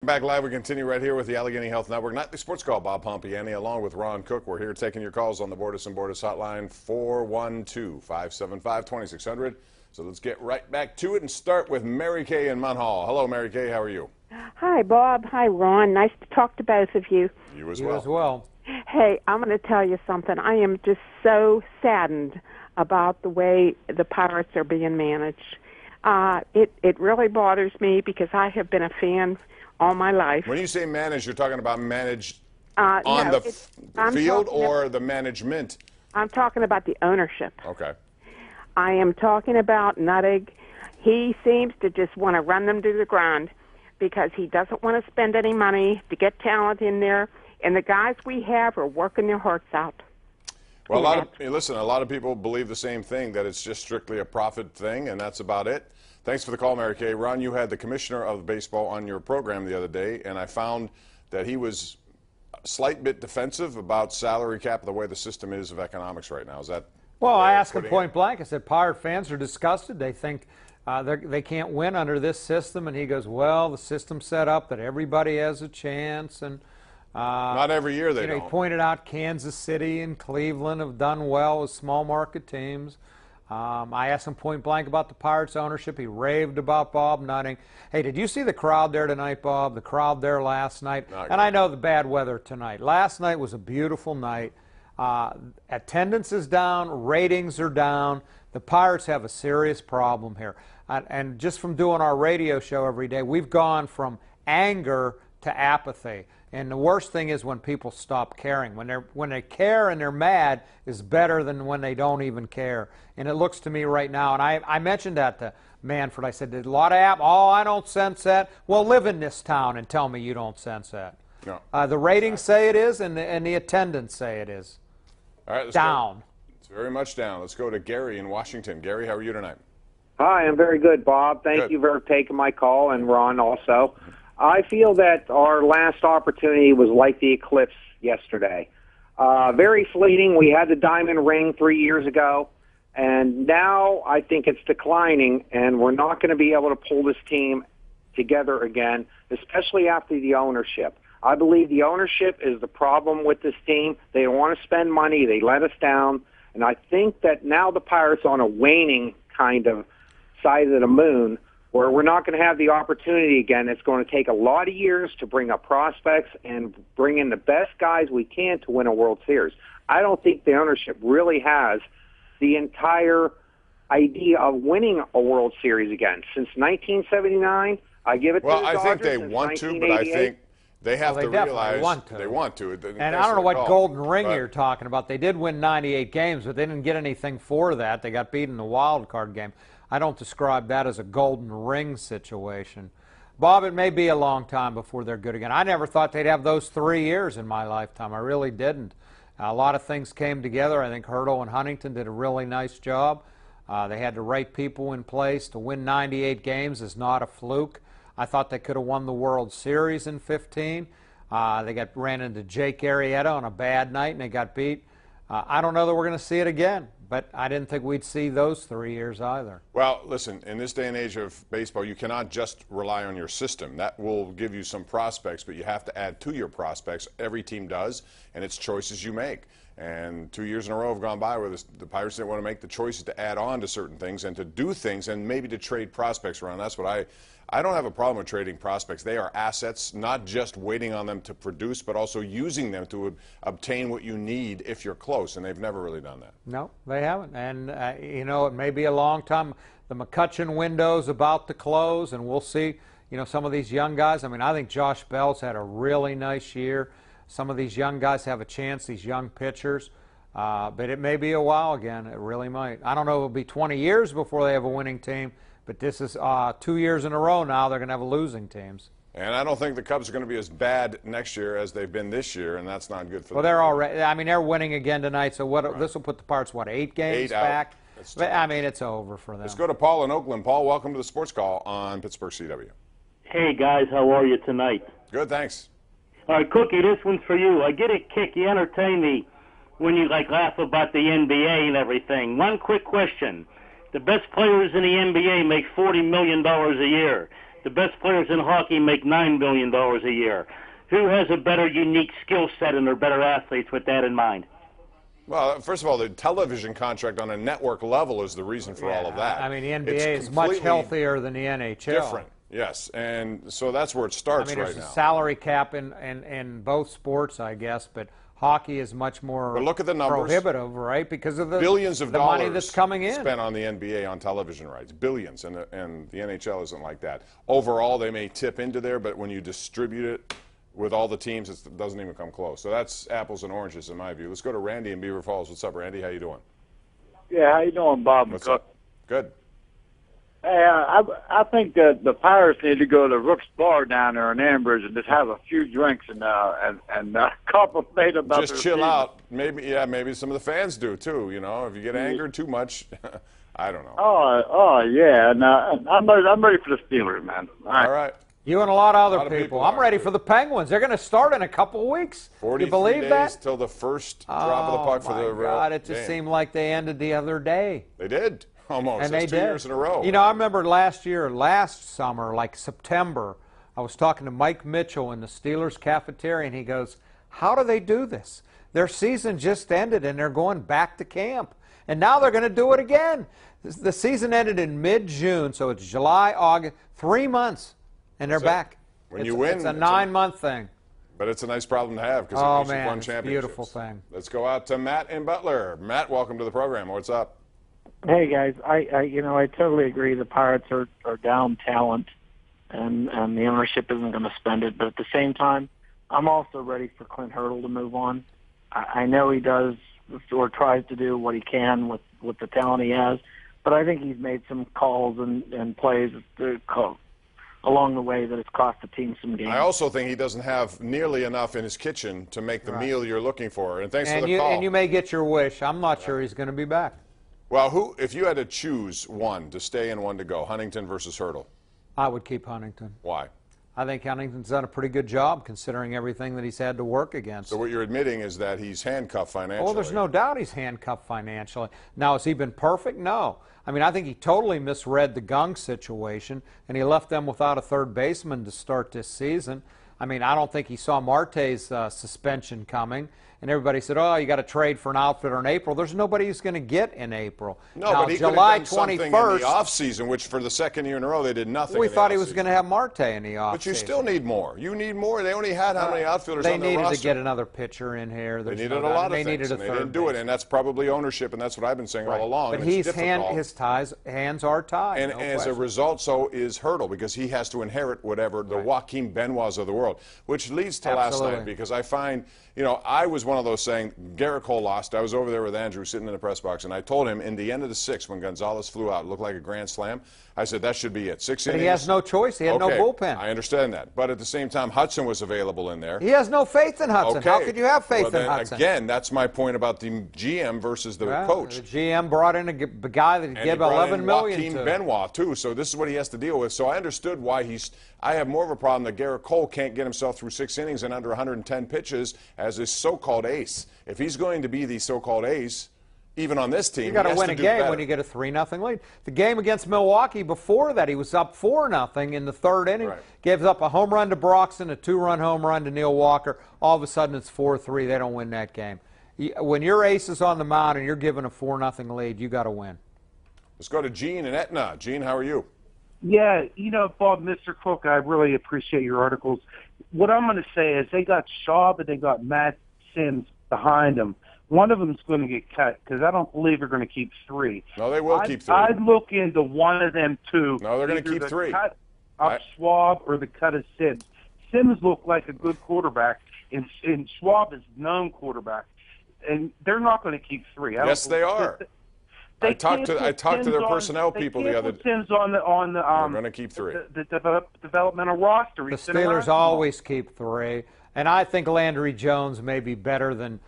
Back live, we continue right here with the Allegheny Health Network. Nightly Sports Call, Bob Pompeani, along with Ron Cook. We're here taking your calls on the Bordas & Bordas hotline, 412-575-2600. So let's get right back to it and start with Mary Kay in Munhall. Hello, Mary Kay. How are you? Hi, Bob. Hi, Ron. Nice to talk to both of you. You as well. Hey, I'm going to tell you something. I am just so saddened about the way the Pirates are being managed. It really bothers me because I have been a fan all my life. When you say managed, you're talking about managed on the field or the management? I'm talking about the ownership. Okay. I am talking about Nuttig. He seems to just want to run them to the ground because he doesn't want to spend any money to get talent in there. And the guys we have are working their hearts out. Well, a lot of people believe the same thing, that it's just strictly a profit thing, and that's about it. Thanks for the call, Mary Kay. Ron, you had the commissioner of baseball on your program the other day, and I found that he was a slight bit defensive about salary cap, the way the system is of economics right now. Is that? Well, I asked him point blank. I said, Pirate fans are disgusted. They think they can't win under this system. And he goes, well, the system's set up that everybody has a chance. And not every year they don't. He pointed out Kansas City and Cleveland have done well with small market teams. I asked him point blank about the Pirates ownership. He raved about Bob Nutting. Hey, did you see the crowd there tonight, Bob? The crowd there last night. And I know the bad weather tonight. Last night was a beautiful night. Attendance is down. Ratings are down. The Pirates have a serious problem here. And just from doing our radio show every day, we've gone from anger to apathy. And the worst thing is when people stop caring. When they care and they're mad is better than when they don't even care. And it looks to me right now, and I mentioned that to Manfred. I said, "Did a lot of I don't sense that." Well, live in this town and tell me you don't sense that. No. The ratings say it is, and the attendance say it is. All right, let's down. Go. It's very much down. Let's go to Gary in Washington. Gary, how are you tonight? Hi, I'm very good, Bob. Thank you for taking my call, and Ron also. I feel that our last opportunity was like the eclipse yesterday. Very fleeting. We had the diamond ring 3 years ago, and now I think it's declining, and we're not going to be able to pull this team together again, especially after the ownership. I believe the ownership is the problem with this team. They don't want to spend money. They let us down, and I think that now the Pirates are on a waning kind of side of the moon, where we're not going to have the opportunity again. It's going to take a lot of years to bring up prospects and bring in the best guys we can to win a World Series. I don't think the ownership really has the entire idea of winning a World Series again. Since 1979, I give it to the Dodgers. Well, I think they want to, but I think they have to realize they want to. And I don't know what golden ring you're talking about. They did win 98 games, but they didn't get anything for that. They got beat in the wild card game. I don't describe that as a golden ring situation. Bob, it may be a long time before they're good again. I never thought they'd have those 3 years in my lifetime. I really didn't. A lot of things came together. I think Hurdle and Huntington did a really nice job. They had the right people in place. To win 98 games is not a fluke. I thought they could have won the World Series in 15. They ran into Jake Arrieta on a bad night, and they got beat. I don't know that we're going to see it again, but I didn't think we'd see those 3 years either. Well, listen, in this day and age of baseball, you cannot just rely on your system. That will give you some prospects, but you have to add to your prospects. Every team does, and it's choices you make. And 2 years in a row have gone by where the Pirates didn't want to make the choices to add on to certain things and to do things and maybe to trade prospects around. That's what I don't have a problem with trading prospects. They are assets, not just waiting on them to produce, but also using them to obtain what you need if you're close, and they've never really done that. No, they haven't. And, you know, it may be a long time. The McCutcheon window's about to close, and we'll see, you know, some of these young guys. I mean, I think Josh Bell's had a really nice year. Some of these young guys have a chance, these young pitchers. But it may be a while again. It really might. I don't know if it'll be 20 years before they have a winning team, but this is 2 years in a row now they're going to have losing teams. And I don't think the Cubs are going to be as bad next year as they've been this year, and that's not good for them. Well, they're already. I mean, they're winning again tonight. So what? Right. This will put the Pirates 8 games back. But, I mean, it's over for them. Let's go to Paul in Oakland. Paul, welcome to the Sports Call on Pittsburgh CW. Hey guys, how are you tonight? Good, thanks. All right, Cookie, this one's for you. I get a kick. You entertain me when you laugh about the NBA and everything. One quick question. The best players in the NBA make $40 million a year. The best players in hockey make $9 million a year. Who has a better unique skill set and are better athletes with that in mind? Well, first of all, the television contract on a network level is the reason for all of that. I mean, the NBA is much healthier than the NHL. Different, yes. And so that's where it starts right now. There's a salary cap in both sports, I guess, but hockey is much more but look at the numbers. Prohibitive, right? Because of the billions of dollars money that's coming in. Spent on the NBA on television rights. Billions. And the NHL isn't like that. Overall, they may tip into there, but when you distribute it with all the teams, it doesn't even come close. So that's apples and oranges in my view. Let's go to Randy in Beaver Falls. What's up, Randy? How you doing? Yeah, how you doing, Bob? What's up? Good. Hey, I think that the Pirates need to go to Rook's Bar down there in Ambridge and just have a few drinks and contemplate about just chill team. out. Maybe some of the fans do too. You know, if you get angered too much, I don't know. Oh yeah, and I'm ready for the Steelers, man. All right. You and a lot of other people. I'm ready for the Penguins. They're going to start in a couple of weeks. 43 you believe days that? till the first drop of the puck for the Oh, my God, it just game. seemed like they ended the other day. They did. Almost. And That's they 2 did. years in a row. You know, I remember last summer, like September, I was talking to Mike Mitchell in the Steelers cafeteria, and he goes, how do they do this? Their season just ended, and they're going back to camp. And now they're going to do it again. The season ended in mid-June, so it's July, August, 3 months, and they're back. When you win, it's a 9-month thing. But it's a nice problem to have because Oh, it means you've man, won it's a championships. beautiful thing. Let's go out to Matt in Butler. Matt, welcome to the program. What's up? Hey guys, I totally agree. The Pirates are down talent, and the ownership isn't going to spend it. But at the same time, I'm also ready for Clint Hurdle to move on. I know he does or tries to do what he can with the talent he has, but I think he's made some calls and plays along the way that it's cost the team some games. I also think he doesn't have nearly enough in his kitchen to make the meal you're looking for. And thanks for the call. And you may get your wish. I'm not sure he's going to be back. Well, if you had to choose one to stay and one to go, Huntington versus Hurdle? I would keep Huntington. Why? I think Huntington's done a pretty good job considering everything that he's had to work against. So what you're admitting is that he's handcuffed financially. Well, there's no doubt he's handcuffed financially. Now, has he been perfect? No. I mean, I think he totally misread the Gung situation, and he left them without a third baseman to start this season. I mean, I don't think he saw Marte's suspension coming, and everybody said, oh, you got to trade for an outfielder in April. There's nobody who's going to get in April. No, now, but he July could have done something 21st, in the offseason, which for the second year in a row they did nothing. We thought he was going to have Marte in the offseason. But you still need more. You need more. They only had how many outfielders on their roster? They needed to get another pitcher in here. They needed a lot of things, and they didn't do it, and that's probably ownership, and that's what I've been saying all along. But his hands are tied. And as a result, so is Hurdle, because he has to inherit whatever the Joaquin Benoits of the world, which leads to last night, because I find, you know, I was one of those saying, Garrett Cole lost. I was over there with Andrew sitting in the press box, and I told him in the end of the sixth when Gonzalez flew out, it looked like a grand slam. I said that should be it. 6 innings. But he has no choice. He had no bullpen. I understand that. But at the same time, Hudson was available in there. He has no faith in Hudson. Okay. How could you have faith in Hudson? Again, that's my point about the GM versus the coach. The GM brought in a guy that he gave $11 million to. Joaquin Benoit, too, so this is what he has to deal with. So I understood why I have more of a problem that Garrett Cole can't get himself through 6 innings and under 110 pitches as his so-called ace. If he's going to be the so-called ace, even on this team, you got to win a game when you get a 3-0 lead. The game against Milwaukee before that, he was up 4-0 in the third inning. Right. Gives up a home run to Broxton, a 2-run home run to Neil Walker. All of a sudden, it's 4-3. They don't win that game. When your ace is on the mound and you're given a 4-0 lead, you got to win. Let's go to Gene in Etna. Gene, how are you? Yeah, you know, Bob, Mr. Cook, I really appreciate your articles. What I'm going to say is they got Shaw, but they got Matt Sims behind them. One of them is going to get cut because I don't believe they're going to keep 3. No, they will keep 3. I'd look into one of them, too. No, they're going to keep 3. Cut of Schwab or the cut of Sims. Sims looked like a good quarterback, and Schwab is a known quarterback. And they're not going to keep 3. Yes, they are. I talked to their personnel people the other day. Sims on the they're going to keep 3. The developmental roster. The Steelers always keep 3, and I think Landry Jones may be better than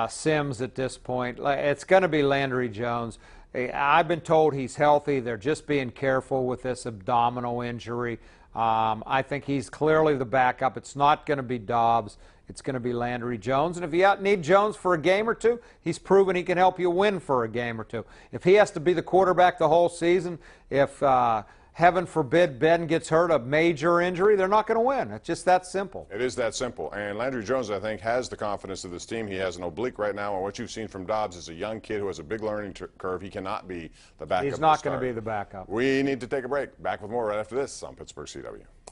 Sims at this point. It's going to be Landry Jones. I've been told he's healthy. They're just being careful with this abdominal injury. I think he's clearly the backup. It's not going to be Dobbs. It's going to be Landry Jones. And if you need Jones for a game or two, he's proven he can help you win for a game or two. If he has to be the quarterback the whole season, if heaven forbid Ben gets hurt, a major injury, they're not going to win. It's just that simple. It is that simple. And Landry Jones, I think, has the confidence of this team. He has an oblique right now, and what you've seen from Dobbs is a young kid who has a big learning curve. He cannot be the backup. He's not going to be the backup. We need to take a break. Back with more right after this on Pittsburgh CW.